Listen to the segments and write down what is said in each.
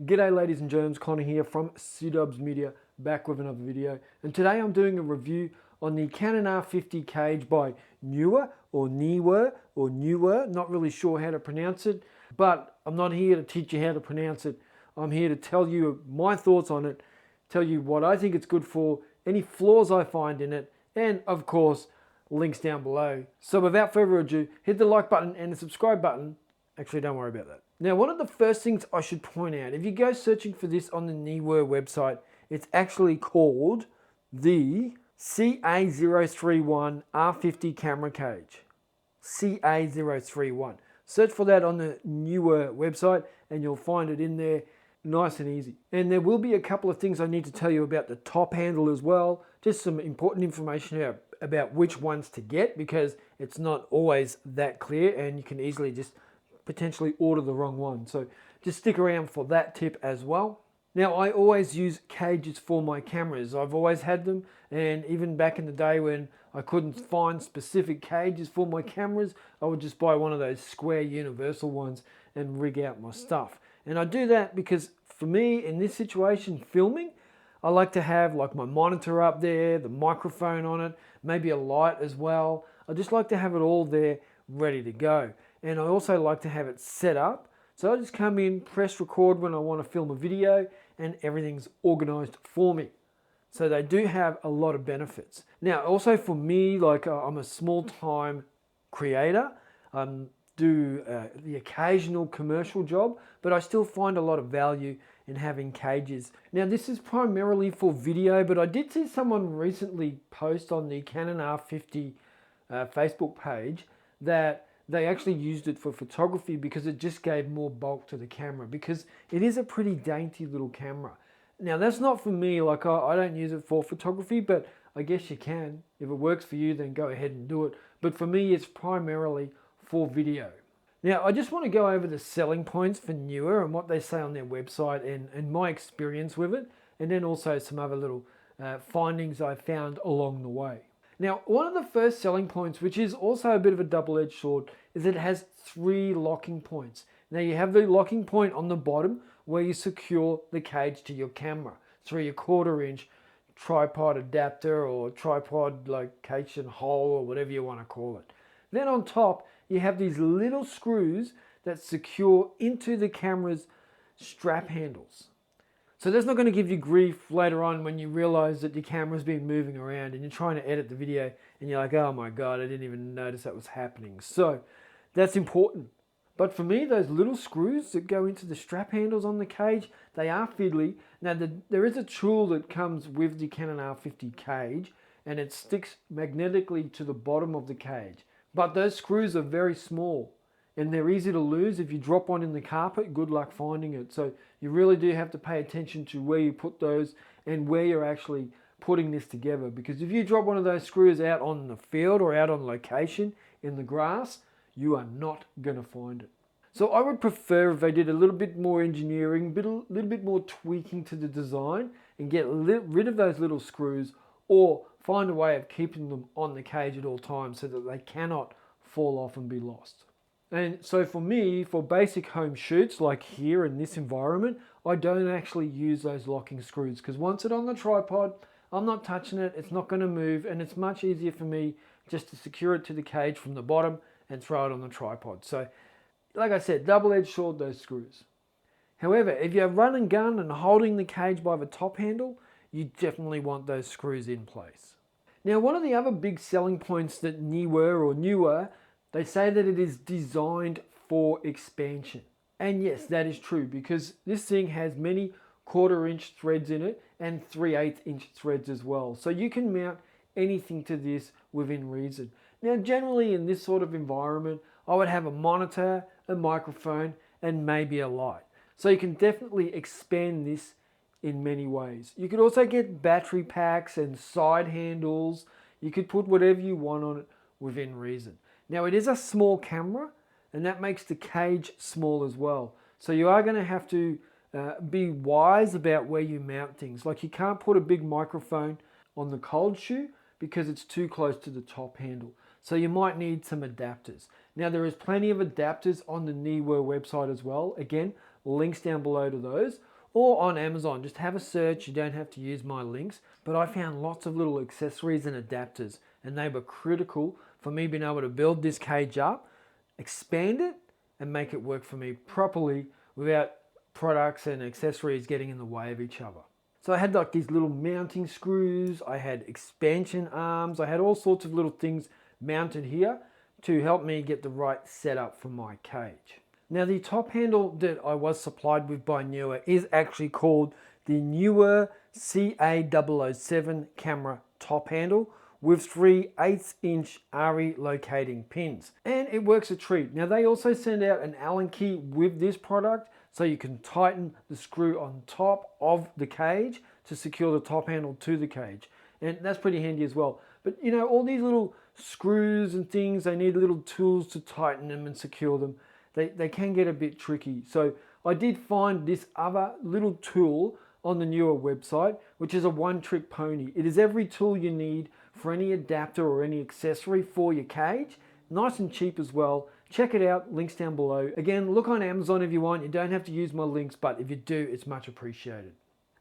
G'day ladies and germs, Connor here from Cdubs Media, back with another video. And today I'm doing a review on the Canon R50 cage by Neewer, not really sure how to pronounce it, but I'm not here to teach you how to pronounce it. I'm here to tell you my thoughts on it, tell you what I think it's good for, any flaws I find in it, and of course, links down below. So without further ado, hit the like button and the subscribe button. Actually, don't worry about that. Now, one of the first things I should point out, if you go searching for this on the Neewer website, it's actually called the CA031 R50 camera cage. CA031. Search for that on the Neewer website and you'll find it in there nice and easy. And there will be a couple of things I need to tell you about the top handle as well. Just some important information about which ones to get, because it's not always that clear and you can easily just potentially order the wrong one. So just stick around for that tip as well. Now, I always use cages for my cameras. I've always had them, and even back in the day when I couldn't find specific cages for my cameras, I would just buy one of those square universal ones and rig out my stuff. And I do that because for me, in this situation, filming, I like to have like my monitor up there, the microphone on it, maybe a light as well. I just like to have it all there ready to go. And I also like to have it set up. So I just come in, press record when I want to film a video, and everything's organized for me. So they do have a lot of benefits. Now, also for me, like I'm a small-time creator, do the occasional commercial job, but I still find a lot of value in having cages. Now, this is primarily for video, but I did see someone recently post on the Canon R50 Facebook page that they actually used it for photography because it just gave more bulk to the camera, because it is a pretty dainty little camera. Now, that's not for me, like I don't use it for photography, but I guess you can. If it works for you, then go ahead and do it. But for me, it's primarily for video. Now, I just want to go over the selling points for Neewer and what they say on their website and my experience with it, and then also some other little findings I found along the way. Now, one of the first selling points, which is also a bit of a double-edged sword, is it has 3 locking points. Now, you have the locking point on the bottom where you secure the cage to your camera through your 1/4 inch tripod adapter or tripod location hole or whatever you want to call it. Then on top, you have these little screws that secure into the camera's strap handles. So that's not going to give you grief later on when you realize that your camera's been moving around and you're trying to edit the video and you're like, oh my God, I didn't even notice that was happening. So that's important. But for me, those little screws that go into the strap handles on the cage, they are fiddly. Now, there is a tool that comes with the Canon R50 cage, and it sticks magnetically to the bottom of the cage. But those screws are very small, and they're easy to lose. If you drop one in the carpet, good luck finding it. So you really do have to pay attention to where you put those and where you're actually putting this together. Because if you drop one of those screws out on the field or out on location in the grass, you are not going to find it. So I would prefer if they did a little bit more engineering, a little bit more tweaking to the design and get rid of those little screws, or find a way of keeping them on the cage at all times so that they cannot fall off and be lost. And so for me, for basic home shoots like here in this environment, I don't actually use those locking screws, because once it's on the tripod, I'm not touching it, it's not going to move, and it's much easier for me just to secure it to the cage from the bottom and throw it on the tripod. So like I said, double-edged sword, those screws. However, if you're run and gun and holding the cage by the top handle, you definitely want those screws in place. Now, one of the other big selling points that Neewer, they say that it is designed for expansion. And yes, that is true, because this thing has many 1/4 inch threads in it and 3/8 inch threads as well. So you can mount anything to this within reason. Now, generally in this sort of environment, I would have a monitor, a microphone, and maybe a light. So you can definitely expand this in many ways. You could also get battery packs and side handles. You could put whatever you want on it within reason. Now, it is a small camera, and that makes the cage small as well. So you are going to have to be wise about where you mount things. Like, you can't put a big microphone on the cold shoe because it's too close to the top handle. So you might need some adapters. Now, there is plenty of adapters on the Neewer website as well. Again, links down below to those. or on Amazon. Just have a search, you don't have to use my links. But I found lots of little accessories and adapters, and they were critical for me being able to build this cage up, expand it, and make it work for me properly without products and accessories getting in the way of each other. So I had like these little mounting screws, I had expansion arms, I had all sorts of little things mounted here to help me get the right setup for my cage. Now the top handle that I was supplied with by Neewer is actually called the Neewer CA007 camera top handle with 3 1/8" ARRI locating pins, and it works a treat. Now they also send out an Allen key with this product so you can tighten the screw on top of the cage to secure the top handle to the cage, and that's pretty handy as well. But you know, all these little screws and things, they need little tools to tighten them and secure them. They can get a bit tricky. So I did find this other little tool on the Neewer website, which is a one-trick pony. It is every tool you need for any adapter or any accessory for your cage. Nice and cheap as well. Check it out, links down below. Again, look on Amazon if you want. You don't have to use my links, but if you do, it's much appreciated.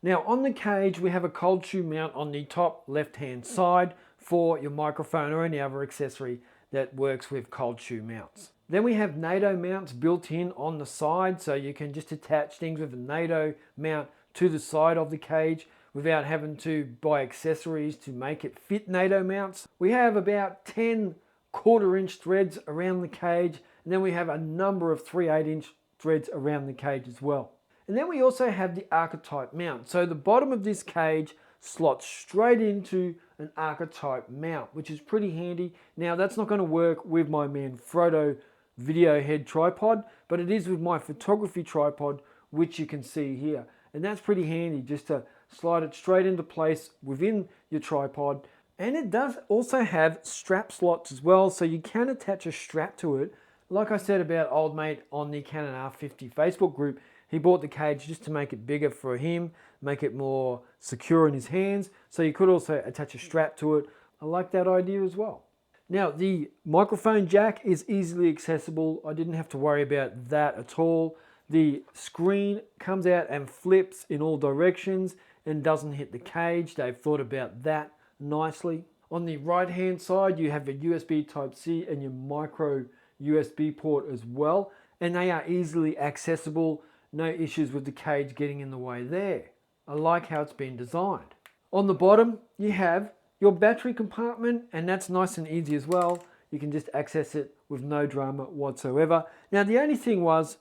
Now on the cage, we have a cold shoe mount on the top left-hand side for your microphone or any other accessory that works with cold shoe mounts. Then we have NATO mounts built in on the side, so you can just attach things with a NATO mount to the side of the cage without having to buy accessories to make it fit NATO mounts. We have about 10 1/4" threads around the cage, and then we have a number of 3 1/8" threads around the cage as well. And then we also have the archetype mount. So the bottom of this cage slots straight into an archetype mount, which is pretty handy. Now that's not going to work with my Manfrotto video head tripod, but it is with my photography tripod, which you can see here. And that's pretty handy, just to slide it straight into place within your tripod. And it does also have strap slots as well, so you can attach a strap to it. Like I said about old mate on the Canon R50 Facebook group, he bought the cage just to make it bigger for him, make it more secure in his hands, so you could also attach a strap to it. I like that idea as well. Now the microphone jack is easily accessible. I didn't have to worry about that at all. The screen comes out and flips in all directions and doesn't hit the cage. They've thought about that nicely. On the right hand side, you have a USB Type-C and your micro USB port as well, and they are easily accessible. No issues with the cage getting in the way there. I like how it's been designed. On the bottom, you have your battery compartment, and that's nice and easy as well. You can just access it with no drama whatsoever. Now the only thing was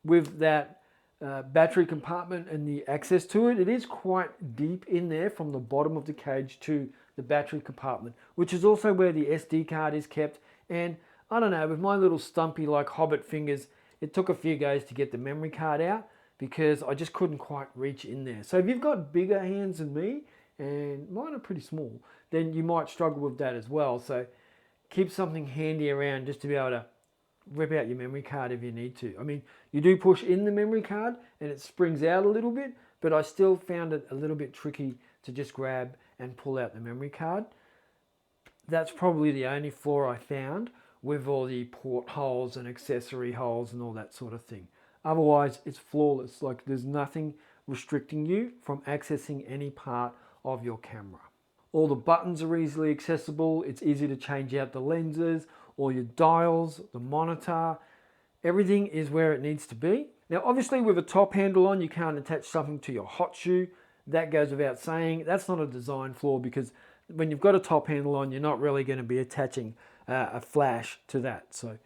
with that battery compartment and the access to it, it is quite deep in there from the bottom of the cage to the battery compartment, which is also where the SD card is kept. And I don't know, with my little stumpy like hobbit fingers, it took a few goes to get the memory card out because I just couldn't quite reach in there. So if you've got bigger hands than me, and mine are pretty small, then you might struggle with that as well. So keep something handy around just to be able to rip out your memory card if you need to. I mean, you do push in the memory card and it springs out a little bit, but I still found it a little bit tricky to just grab and pull out the memory card. That's probably the only flaw I found with all the port holes and accessory holes and all that sort of thing. Otherwise, it's flawless. Like, there's nothing restricting you from accessing any part of your camera. All the buttons are easily accessible. It's easy to change out the lenses, all your dials, the monitor. Everything is where it needs to be. Now, obviously with a top handle on, you can't attach something to your hot shoe. That goes without saying. That's not a design flaw, because when you've got a top handle on, you're not really going to be attaching a flash to that. So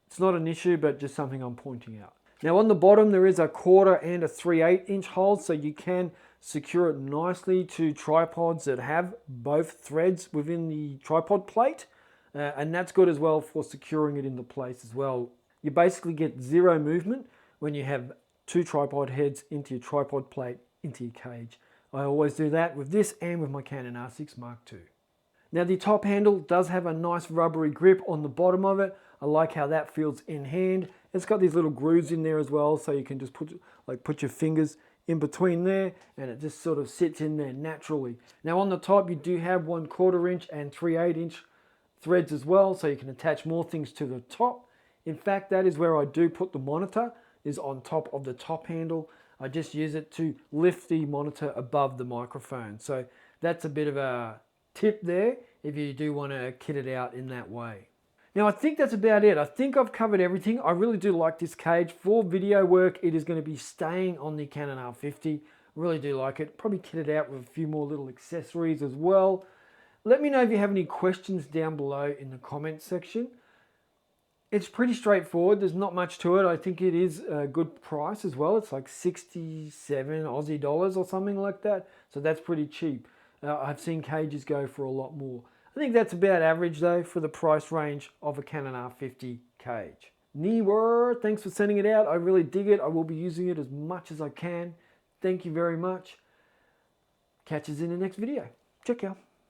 it's not an issue, but just something I'm pointing out. Now on the bottom, there is a 1/4 and a 3 1/8" hole, so you can secure it nicely to tripods that have both threads within the tripod plate. And that's good as well for securing it into place as well. You basically get zero movement when you have two tripod heads into your tripod plate into your cage. I always do that with this and with my Canon R6 Mark II. Now the top handle does have a nice rubbery grip on the bottom of it. I like how that feels in hand. It's got these little grooves in there as well, so you can just put your fingers in between there and it just sort of sits in there naturally. Now on the top, you do have 1/4 inch and 3 1/8" threads as well, so you can attach more things to the top. In fact, that is where I do put the monitor, is on top of the top handle. I just use it to lift the monitor above the microphone. So that's a bit of a tip there if you do want to kit it out in that way. Now I think that's about it. I think I've covered everything. I really do like this cage. For video work, it is going to be staying on the Canon R50. Really do like it. Probably kit it out with a few more little accessories as well. Let me know if you have any questions down below in the comments section. It's pretty straightforward. There's not much to it. I think it is a good price as well. It's like 67 Aussie dollars or something like that. So that's pretty cheap. I've seen cages go for a lot more. I think that's about average though for the price range of a Canon R50 cage. Neewer, thanks for sending it out. I really dig it. I will be using it as much as I can. Thank you very much. Catch us in the next video. Ciao, ciao.